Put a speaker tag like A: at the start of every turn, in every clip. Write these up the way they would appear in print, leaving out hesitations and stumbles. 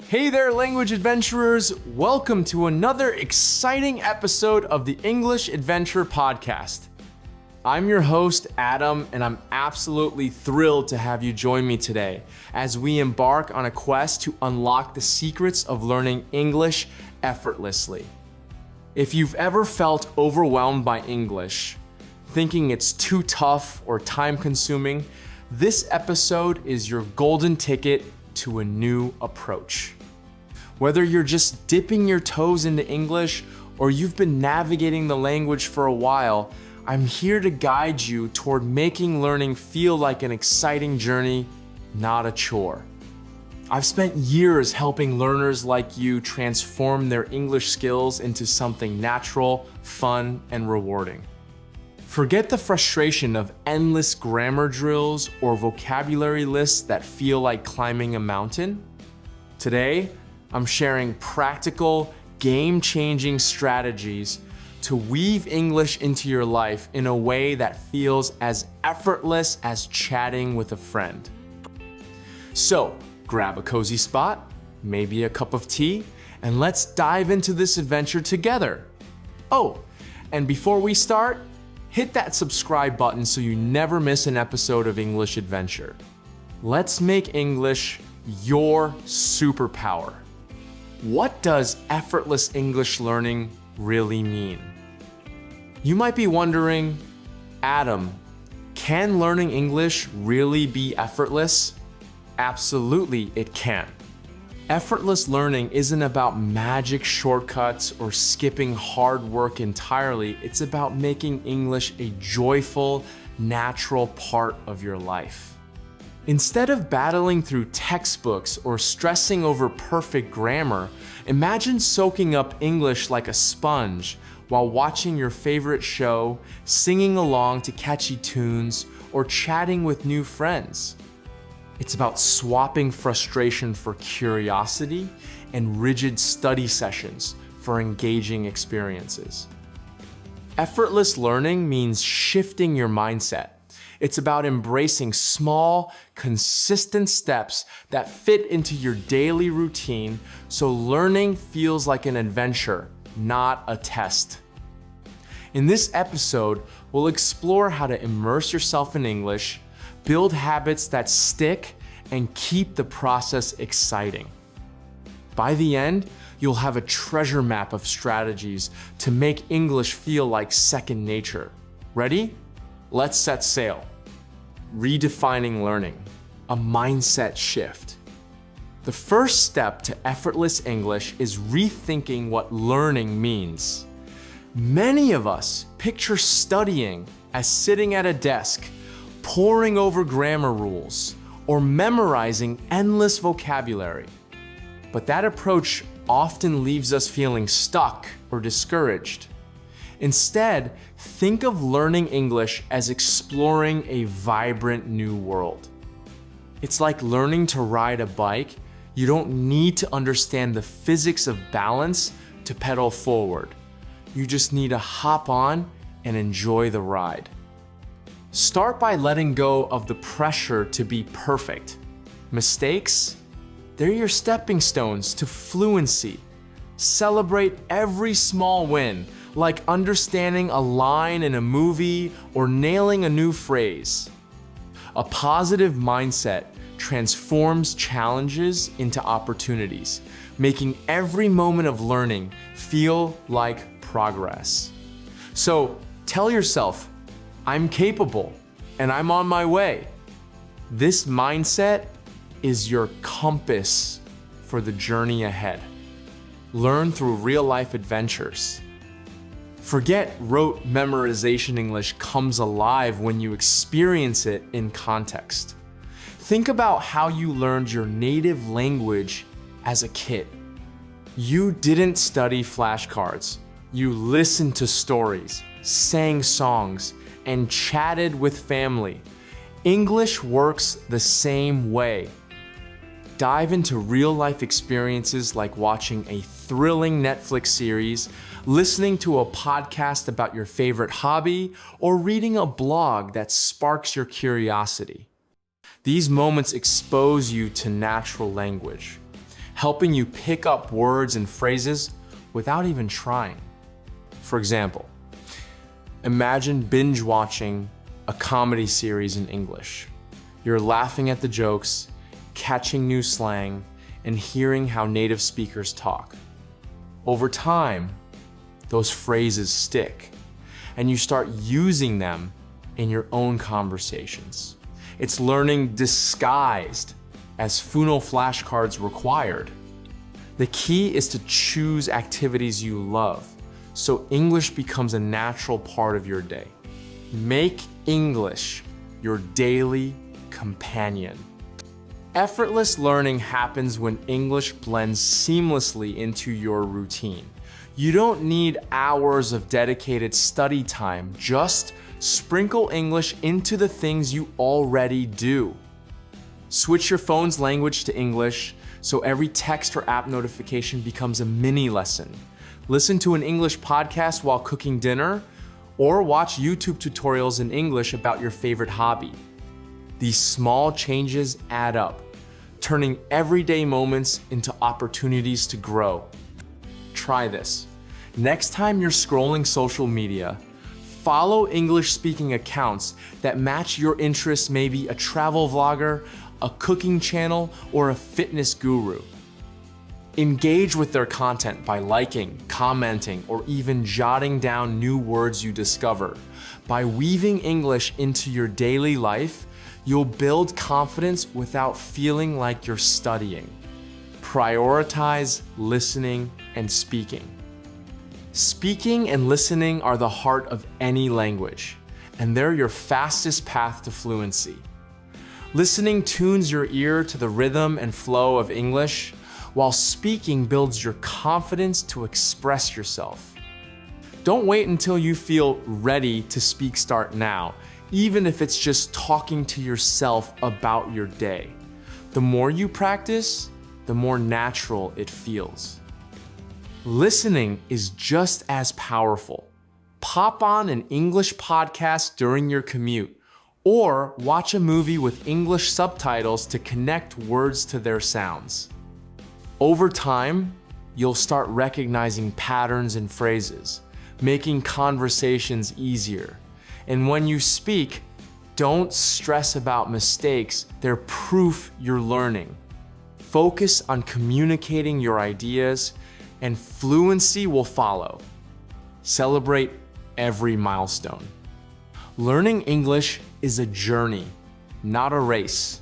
A: Hey there, language adventurers! Welcome to another exciting episode of the English Adventure Podcast. I'm your host, Adam, and I'm absolutely thrilled to have you join me today as we embark on a quest to unlock the secrets of learning English effortlessly. If you've ever felt overwhelmed by English, thinking it's too tough or time-consuming, this episode is your golden ticket to a new approach. Whether you're just dipping your toes into English or you've been navigating the language for a while, I'm here to guide you toward making learning feel like an exciting journey, not a chore. I've spent years helping learners like you transform their English skills into something natural, fun, and rewarding. Forget the frustration of endless grammar drills or vocabulary lists that feel like climbing a mountain. Today, I'm sharing practical, game-changing strategies to weave English into your life in a way that feels as effortless as chatting with a friend. So, grab a cozy spot, maybe a cup of tea, and let's dive into this adventure together. Oh, and before we start, hit that subscribe button so you never miss an episode of English Adventure. Let's make English your superpower. What does effortless English learning really mean? You might be wondering, Adam, can learning English really be effortless? Absolutely, it can. Effortless learning isn't about magic shortcuts or skipping hard work entirely. It's about making English a joyful, natural part of your life. Instead of battling through textbooks or stressing over perfect grammar, imagine soaking up English like a sponge while watching your favorite show, singing along to catchy tunes, or chatting with new friends. It's about swapping frustration for curiosity and rigid study sessions for engaging experiences. Effortless learning means shifting your mindset. It's about embracing small, consistent steps that fit into your daily routine so learning feels like an adventure, not a test. In this episode, we'll explore how to immerse yourself in English, build habits that stick, and keep the process exciting. By the end, you'll have a treasure map of strategies to make English feel like second nature. Ready? Let's set sail. Redefining learning, a mindset shift. The first step to effortless English is rethinking what learning means. Many of us picture studying as sitting at a desk, poring over grammar rules, or memorizing endless vocabulary. But that approach often leaves us feeling stuck or discouraged. Instead, think of learning English as exploring a vibrant new world. It's like learning to ride a bike. You don't need to understand the physics of balance to pedal forward. You just need to hop on and enjoy the ride. Start by letting go of the pressure to be perfect. Mistakes? They're your stepping stones to fluency. Celebrate every small win, like understanding a line in a movie or nailing a new phrase. A positive mindset transforms challenges into opportunities, making every moment of learning feel like progress. So tell yourself, I'm capable and I'm on my way. This mindset is your compass for the journey ahead. Learn through real-life adventures. Forget rote memorization English comes alive when you experience it in context. Think about how you learned your native language as a kid. You didn't study flashcards. You listened to stories, sang songs, and chatted with family. English works the same way. Dive into real-life experiences like watching a thrilling Netflix series, listening to a podcast about your favorite hobby, or reading a blog that sparks your curiosity. These moments expose you to natural language. helping you pick up words and phrases without even trying. For example, imagine binge watching a comedy series in English. You're laughing at the jokes, catching new slang, and hearing how native speakers talk. Over time, those phrases stick, and you start using them in your own conversations. It's learning disguised as Funo flashcards required. The key is to choose activities you love, so English becomes a natural part of your day. Make English your daily companion. Effortless learning happens when English blends seamlessly into your routine. You don't need hours of dedicated study time, just sprinkle English into the things you already do. Switch your phone's language to English so every text or app notification becomes a mini lesson. Listen to an English podcast while cooking dinner, or watch YouTube tutorials in English about your favorite hobby. These small changes add up, turning everyday moments into opportunities to grow. Try this. Next time you're scrolling social media, follow English-speaking accounts that match your interests, maybe a travel vlogger, a cooking channel, or a fitness guru. Engage with their content by liking, commenting, or even jotting down new words you discover. By weaving English into your daily life, you'll build confidence without feeling like you're studying. Prioritize listening and speaking. Speaking and listening are the heart of any language, and they're your fastest path to fluency. Listening tunes your ear to the rhythm and flow of English, while speaking builds your confidence to express yourself. Don't wait until you feel ready to speak. Start now, even if it's just talking to yourself about your day. The more you practice, the more natural it feels. Listening is just as powerful. Pop on an English podcast during your commute, or watch a movie with English subtitles to connect words to their sounds. Over time, you'll start recognizing patterns and phrases, making conversations easier. And when you speak, don't stress about mistakes. They're proof you're learning. Focus on communicating your ideas, and fluency will follow. Celebrate every milestone. Learning English is a journey, not a race.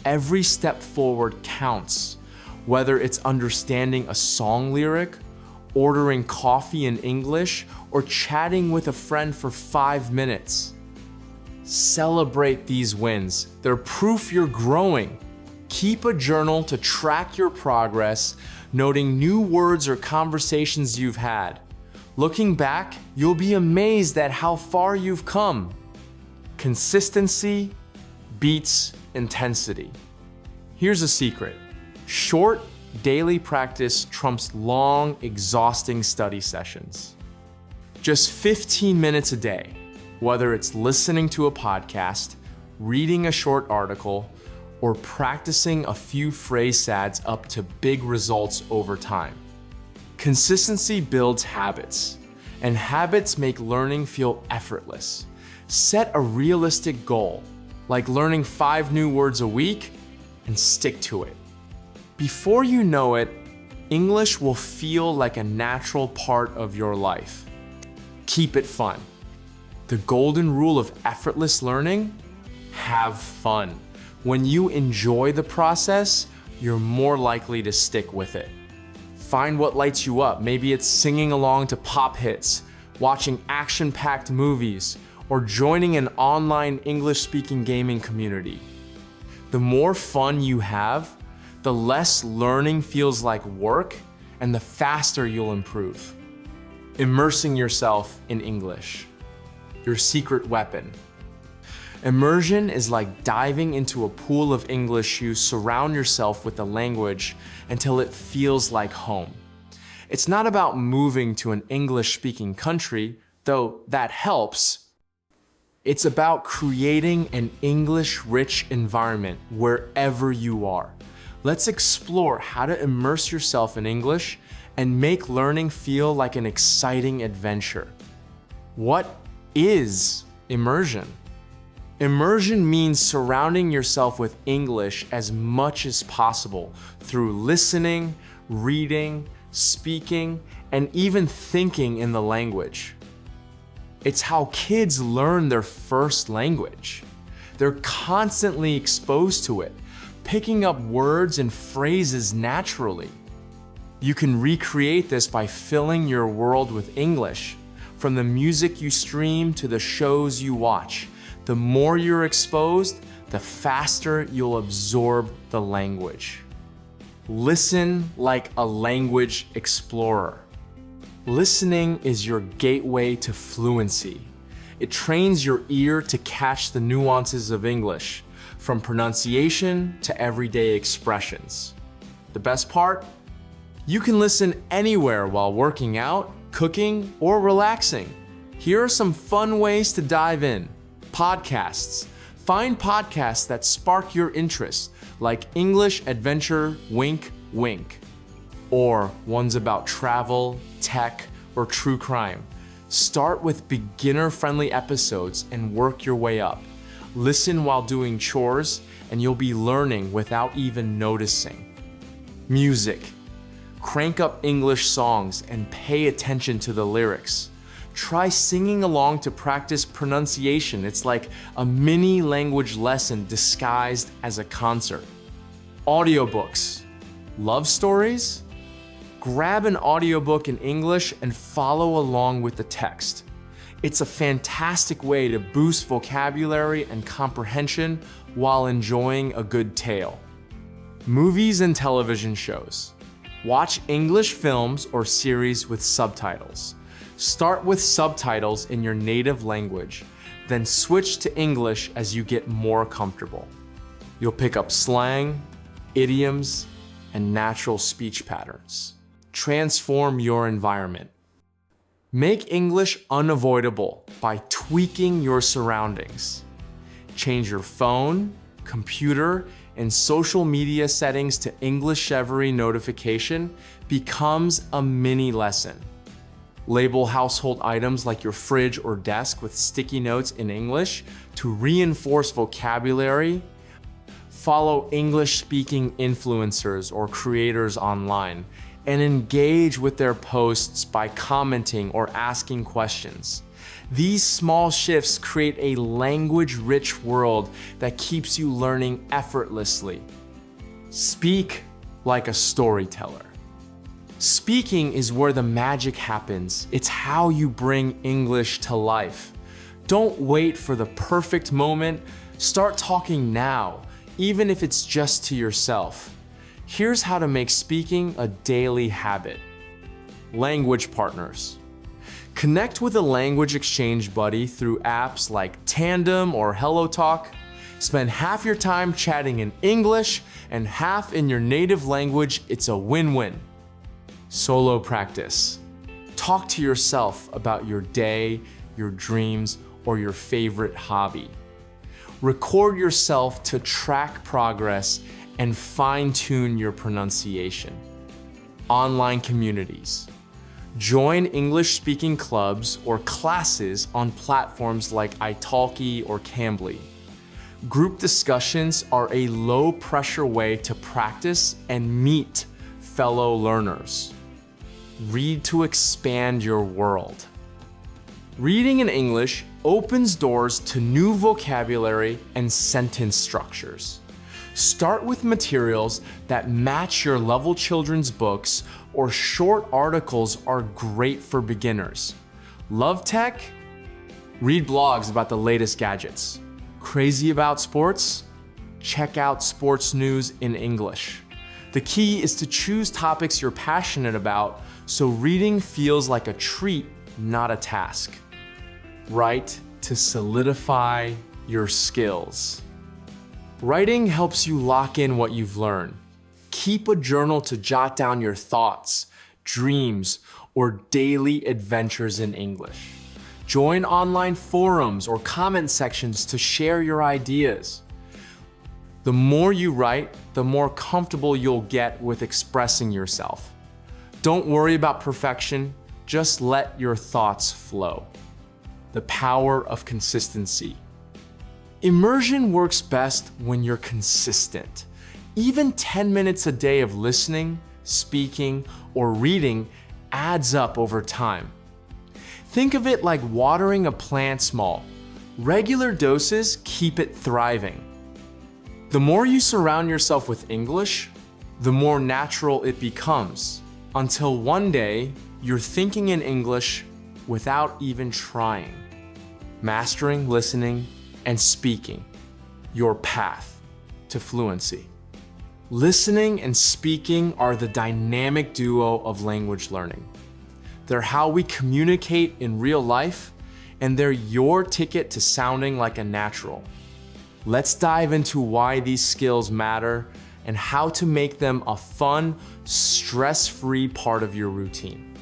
A: Every step forward counts. Whether it's understanding a song lyric, ordering coffee in English, or chatting with a friend for 5 minutes. Celebrate these wins. They're proof you're growing. Keep a journal to track your progress, noting new words or conversations you've had. Looking back, you'll be amazed at how far you've come. Consistency beats intensity. Here's a secret. Short, daily practice trumps long, exhausting study sessions. Just 15 minutes a day, whether it's listening to a podcast, reading a short article, or practicing a few phrase adds up to big results over time. Consistency builds habits, and habits make learning feel effortless. Set a realistic goal, like learning 5 new words a week, and stick to it. Before you know it, English will feel like a natural part of your life. Keep it fun. The golden rule of effortless learning: have fun. When you enjoy the process, you're more likely to stick with it. Find what lights you up. Maybe it's singing along to pop hits, watching action-packed movies, or joining an online English-speaking gaming community. The more fun you have, the less learning feels like work, and the faster you'll improve. Immersing yourself in English, your secret weapon. Immersion is like diving into a pool of English. You surround yourself with the language until it feels like home. It's not about moving to an English-speaking country, though that helps. It's about creating an English-rich environment wherever you are. Let's explore how to immerse yourself in English and make learning feel like an exciting adventure. What is immersion? Immersion means surrounding yourself with English as much as possible through listening, reading, speaking, and even thinking in the language. It's how kids learn their first language. They're constantly exposed to it, picking up words and phrases naturally. You can recreate this by filling your world with English, from the music you stream to the shows you watch. The more you're exposed, the faster you'll absorb the language. Listen like a language explorer. Listening is your gateway to fluency. It trains your ear to catch the nuances of English, from pronunciation to everyday expressions. The best part? You can listen anywhere while working out, cooking, or relaxing. Here are some fun ways to dive in. Podcasts. Find podcasts that spark your interest, like English Adventure Wink Wink, or ones about travel, tech, or true crime. Start with beginner-friendly episodes and work your way up. Listen while doing chores, and you'll be learning without even noticing. Music. Crank up English songs and pay attention to the lyrics. Try singing along to practice pronunciation. It's like a mini language lesson disguised as a concert. Audiobooks. Love stories? Grab an audiobook in English and follow along with the text. It's a fantastic way to boost vocabulary and comprehension while enjoying a good tale. Movies and television shows. Watch English films or series with subtitles. Start with subtitles in your native language, then switch to English as you get more comfortable. You'll pick up slang, idioms, and natural speech patterns. Transform your environment. Make English unavoidable by tweaking your surroundings. Change your phone, computer, and social media settings to English every notification becomes a mini lesson. Label household items like your fridge or desk with sticky notes in English to reinforce vocabulary. Follow English-speaking influencers or creators online and engage with their posts by commenting or asking questions. These small shifts create a language-rich world that keeps you learning effortlessly. Speak like a storyteller. Speaking is where the magic happens. It's how you bring English to life. Don't wait for the perfect moment. Start talking now, even if it's just to yourself. Here's how to make speaking a daily habit. Language partners. Connect with a language exchange buddy through apps like Tandem or HelloTalk. Spend half your time chatting in English and half in your native language. It's a win-win. Solo practice. Talk to yourself about your day, your dreams, or your favorite hobby. Record yourself to track progress and fine-tune your pronunciation. Online communities. Join English-speaking clubs or classes on platforms like italki or Cambly. Group discussions are a low-pressure way to practice and meet fellow learners. Read to expand your world. Reading in English opens doors to new vocabulary and sentence structures. Start with materials that match your level children's books, or short articles are great for beginners. Love tech? Read blogs about the latest gadgets. Crazy about sports? Check out sports news in English. The key is to choose topics you're passionate about so reading feels like a treat, not a task. Write to solidify your skills. Writing helps you lock in what you've learned. Keep a journal to jot down your thoughts, dreams, or daily adventures in English. Join online forums or comment sections to share your ideas. The more you write, the more comfortable you'll get with expressing yourself. Don't worry about perfection, just let your thoughts flow. The power of consistency. Immersion works best when you're consistent. Even 10 minutes a day of listening, speaking, or reading adds up over time. Think of it like watering a plant small. Regular doses keep it thriving. The more you surround yourself with English, the more natural it becomes, until one day you're thinking in English without even trying. Mastering listening and speaking, your path to fluency. Listening and speaking are the dynamic duo of language learning. They're how we communicate in real life, and they're your ticket to sounding like a natural. Let's dive into why these skills matter and how to make them a fun, stress-free part of your routine.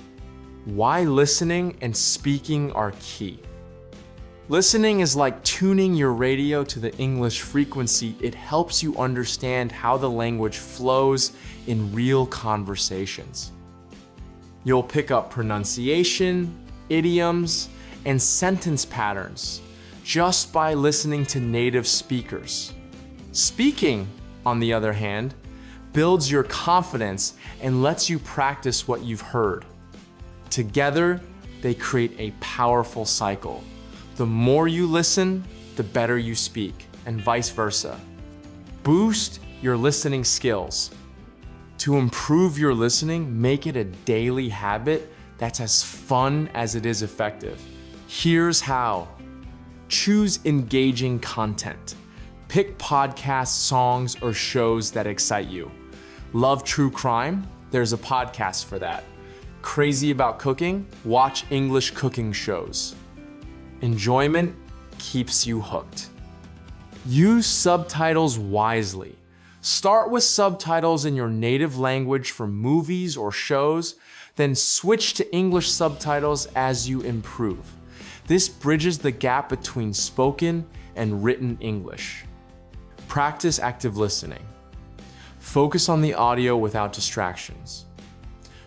A: Why listening and speaking are key. Listening is like tuning your radio to the English frequency. It helps you understand how the language flows in real conversations. You'll pick up pronunciation, idioms, and sentence patterns just by listening to native speakers. Speaking, on the other hand, builds your confidence and lets you practice what you've heard. Together, they create a powerful cycle. The more you listen, the better you speak, and vice versa. Boost your listening skills. To improve your listening, make it a daily habit that's as fun as it is effective. Here's how. Choose engaging content. Pick podcasts, songs, or shows that excite you. Love true crime? There's a podcast for that. Crazy about cooking? Watch English cooking shows. Enjoyment keeps you hooked. Use subtitles wisely. Start with subtitles in your native language for movies or shows, then switch to English subtitles as you improve. This bridges the gap between spoken and written English. Practice active listening. Focus on the audio without distractions.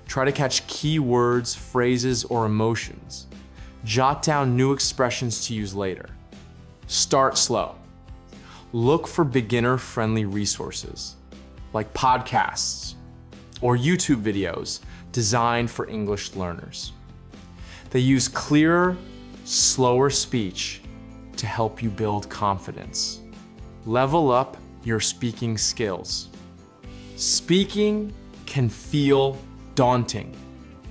A: Try to catch key words, phrases, or emotions. Jot down new expressions to use later. Start slow. Look for beginner-friendly resources, like podcasts or YouTube videos designed for English learners. They use clearer, slower speech to help you build confidence. Level up your speaking skills. Speaking can feel daunting,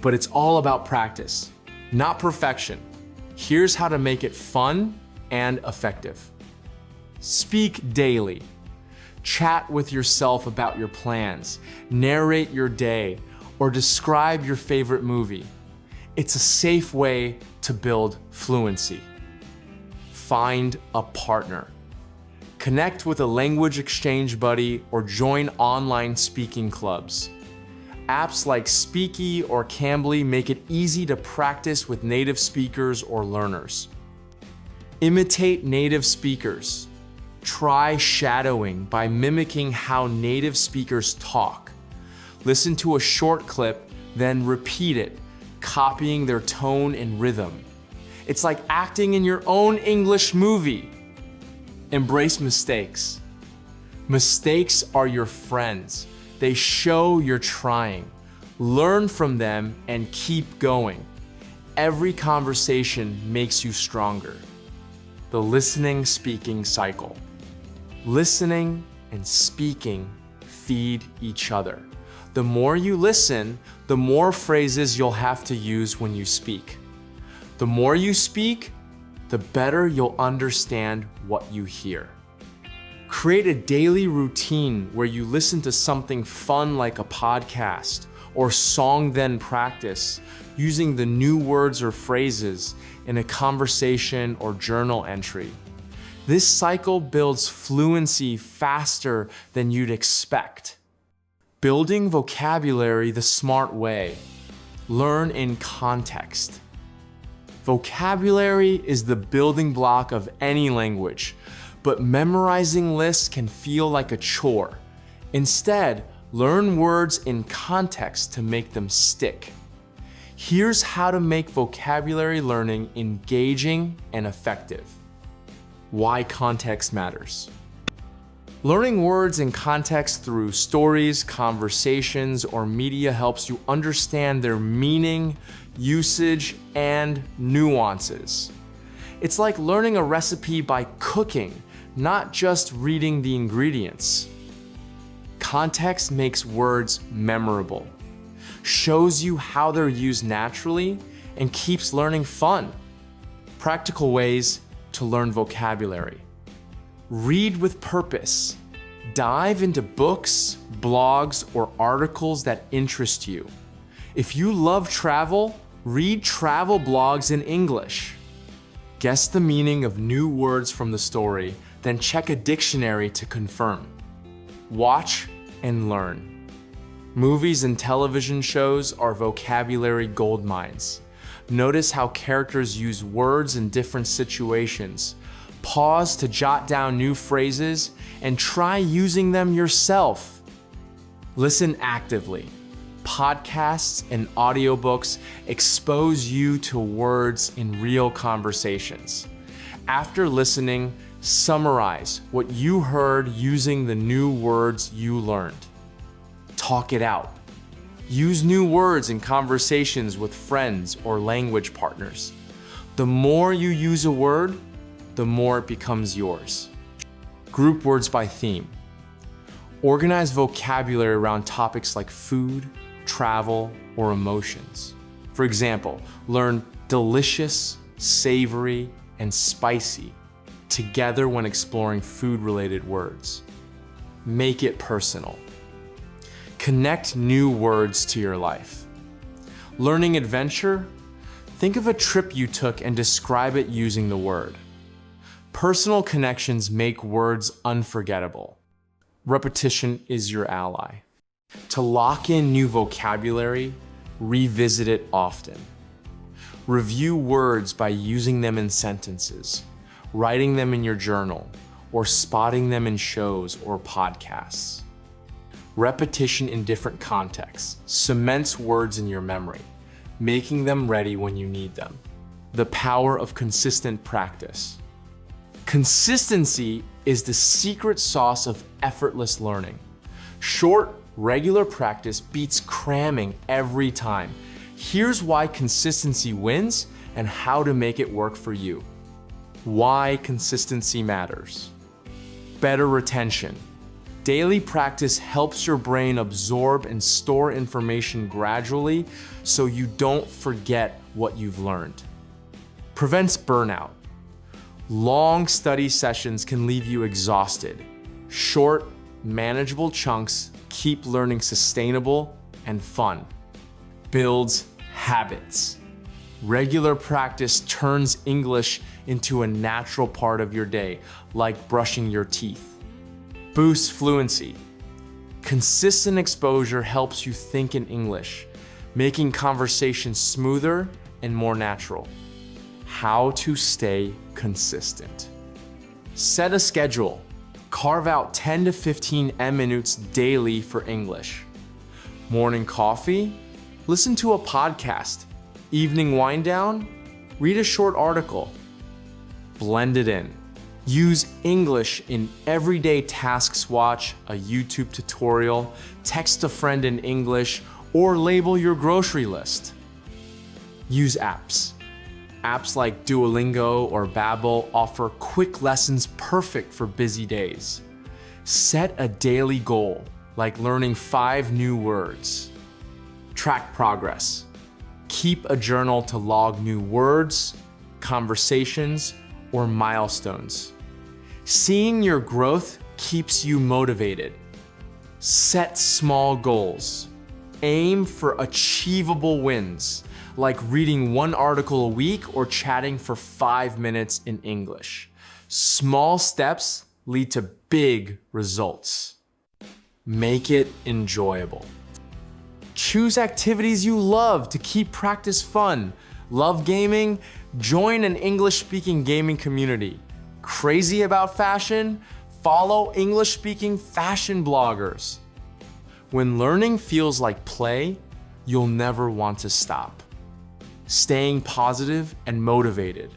A: but it's all about practice, not perfection. Here's how to make it fun and effective. Speak daily. Chat with yourself about your plans, narrate your day, or describe your favorite movie. It's a safe way to build fluency. Find a partner. Connect with a language exchange buddy or join online speaking clubs. Apps like Speaky or Cambly make it easy to practice with native speakers or learners. Imitate native speakers. Try shadowing by mimicking how native speakers talk. Listen to a short clip, then repeat it, copying their tone and rhythm. It's like acting in your own English movie. Embrace mistakes. Mistakes are your friends. They show you're trying. Learn from them and keep going. Every conversation makes you stronger. The listening speaking cycle. Listening and speaking feed each other. The more you listen, the more phrases you'll have to use when you speak. The more you speak, the better you'll understand what you hear. Create a daily routine where you listen to something fun like a podcast or song, then practice using the new words or phrases in a conversation or journal entry. This cycle builds fluency faster than you'd expect. Building vocabulary the smart way. Learn in context. Vocabulary is the building block of any language, but memorizing lists can feel like a chore. Instead, learn words in context to make them stick. Here's how to make vocabulary learning engaging and effective. Why context matters. Learning words in context through stories, conversations, or media helps you understand their meaning, usage, and nuances. It's like learning a recipe by cooking, not just reading the ingredients. Context makes words memorable, shows you how they're used naturally, and keeps learning fun. Practical ways to learn vocabulary. Read with purpose. Dive into books, blogs, or articles that interest you. If you love travel, read travel blogs in English. Guess the meaning of new words from the story, then check a dictionary to confirm. Watch and learn. Movies and television shows are vocabulary goldmines. Notice how characters use words in different situations. Pause to jot down new phrases and try using them yourself. Listen actively. Podcasts and audiobooks expose you to words in real conversations. After listening, summarize what you heard using the new words you learned. Talk it out. Use new words in conversations with friends or language partners. The more you use a word, the more it becomes yours. Group words by theme. Organize vocabulary around topics like food, travel, or emotions. For example, learn delicious, savory, and spicy together when exploring food-related words. Make it personal. Connect new words to your life. Learning adventure? Think of a trip you took and describe it using the word. Personal connections make words unforgettable. Repetition is your ally. To lock in new vocabulary, revisit it often. Review words by using them in sentences, writing them in your journal, or spotting them in shows or podcasts. Repetition in different contexts cements words in your memory, making them ready when you need them. The power of consistent practice. Consistency is the secret sauce of effortless learning. Short, regular practice beats cramming every time. Here's why consistency wins and how to make it work for you. Why consistency matters. Better retention. Daily practice helps your brain absorb and store information gradually so you don't forget what you've learned. Prevents burnout. Long study sessions can leave you exhausted. Short, manageable chunks keep learning sustainable and fun. Builds habits. Regular practice turns English into a natural part of your day, like brushing your teeth. Boosts fluency. Consistent exposure helps you think in English, making conversation smoother and more natural. How to stay consistent. Set a schedule. Carve out 10 to 15 minutes daily for English. Morning coffee? Listen to a podcast. Evening wind down? Read a short article. Blend it in. Use English in everyday tasks. Watch a YouTube tutorial, text a friend in English, or label your grocery list. Use apps. Apps like Duolingo or Babbel offer quick lessons perfect for busy days. Set a daily goal, like learning 5 new words. Track progress. Keep a journal to log new words, conversations, or milestones. Seeing your growth keeps you motivated. Set small goals. Aim for achievable wins, like reading 1 article a week or chatting for 5 minutes in English. Small steps lead to big results. Make it enjoyable. Choose activities you love to keep practice fun. Love gaming? Join an English-speaking gaming community. Crazy about fashion? Follow English-speaking fashion bloggers. When learning feels like play, you'll never want to stop. Staying positive and motivated.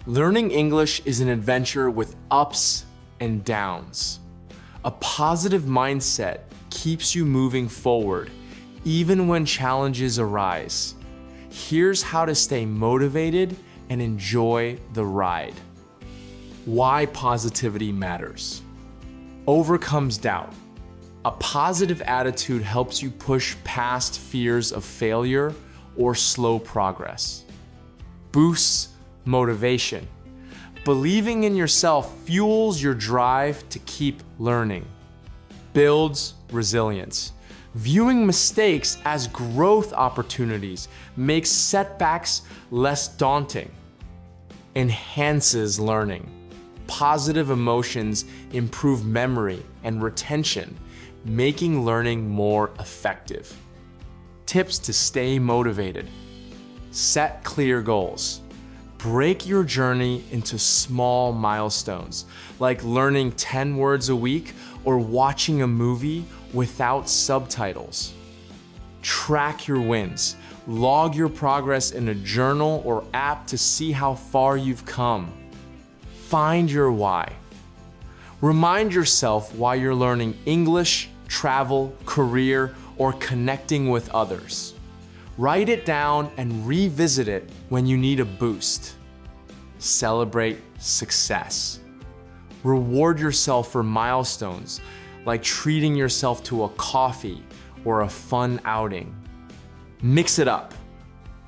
A: Learning English is an adventure with ups and downs. A positive mindset keeps you moving forward, even when challenges arise. Here's how to stay motivated and enjoy the ride. Why positivity matters. Overcomes doubt. A positive attitude helps you push past fears of failure or slow progress. Boosts motivation. Believing in yourself fuels your drive to keep learning. Builds resilience. Viewing mistakes as growth opportunities makes setbacks less daunting. Enhances learning. Positive emotions improve memory and retention, making learning more effective. Tips to stay motivated. Set clear goals. Break your journey into small milestones, like learning 10 words a week or watching a movie without subtitles. Track your wins. Log your progress in a journal or app to see how far you've come. Find your why. Remind yourself why you're learning English, travel, career, or connecting with others. Write it down and revisit it when you need a boost. Celebrate success. Reward yourself for milestones, like treating yourself to a coffee or a fun outing. Mix it up.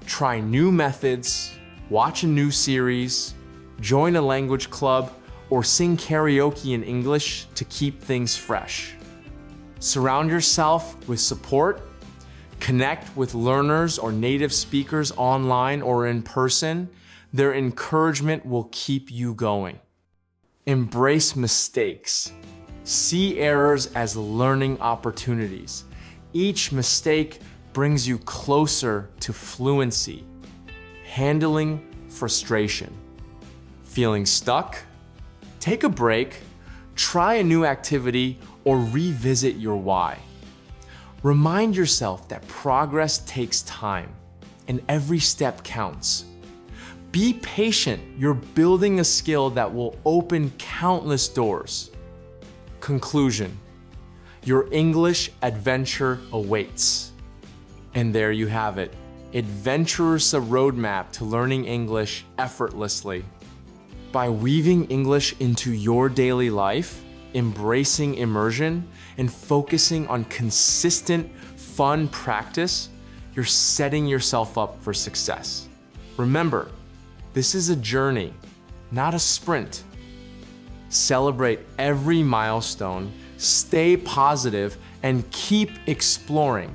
A: Try new methods, watch a new series, join a language club, or sing karaoke in English to keep things fresh. Surround yourself with support. Connect with learners or native speakers online or in person. Their encouragement will keep you going. Embrace mistakes. See errors as learning opportunities. Each mistake brings you closer to fluency. Handling frustration. Feeling stuck? Take a break, try a new activity, or revisit your why. Remind yourself that progress takes time and every step counts. Be patient, you're building a skill that will open countless doors. Conclusion, your English adventure awaits. And there you have it, Adventurous a roadmap to learning English effortlessly. By weaving English into your daily life, embracing immersion, and focusing on consistent, fun practice, you're setting yourself up for success. Remember, this is a journey, not a sprint. Celebrate every milestone, stay positive, and keep exploring.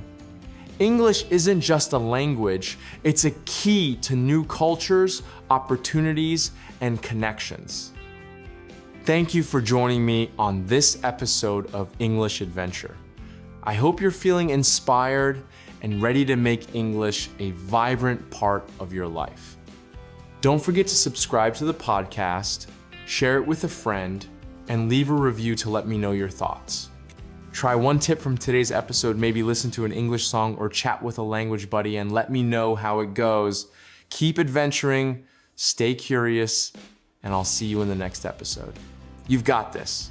A: English isn't just a language, it's a key to new cultures, opportunities, and connections. Thank you for joining me on this episode of English Adventure. I hope you're feeling inspired and ready to make English a vibrant part of your life. Don't forget to subscribe to the podcast, share it with a friend, and leave a review to let me know your thoughts. Try one tip from today's episode, maybe listen to an English song or chat with a language buddy and let me know how it goes. Keep adventuring, stay curious, and I'll see you in the next episode. You've got this.